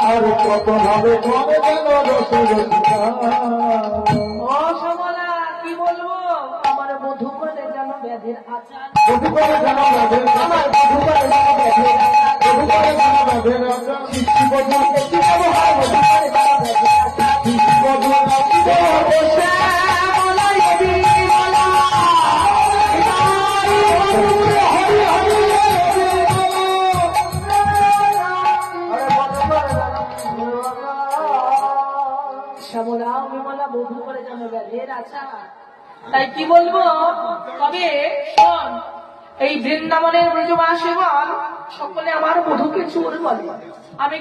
আর কত ভাবে করে যেন রসে অসমলা কি বলবো, আমার বধূ বলে যেন ব্যাধের আচার, বধূ করে যেন ব্যাধের আমার বধূ বলে যেন ব্যাধের আচার, বধূ করে যেন ব্যাধের আচার, সৃষ্টি বধূ কি ব্যবহার, বধূ করে যেন ব্যাধের আচার, সৃষ্টি বধূ কি বলবো শ্যামলা নদী বলা, শ্যামলা বিমলা বধূ করে যেন ব্যাধের আচার। তাই কি বলবো, তবে শোন, এই বৃন্দাবনের ব্রজবাসীগণ সকলে আমার বধূকে চোর বলে। আমি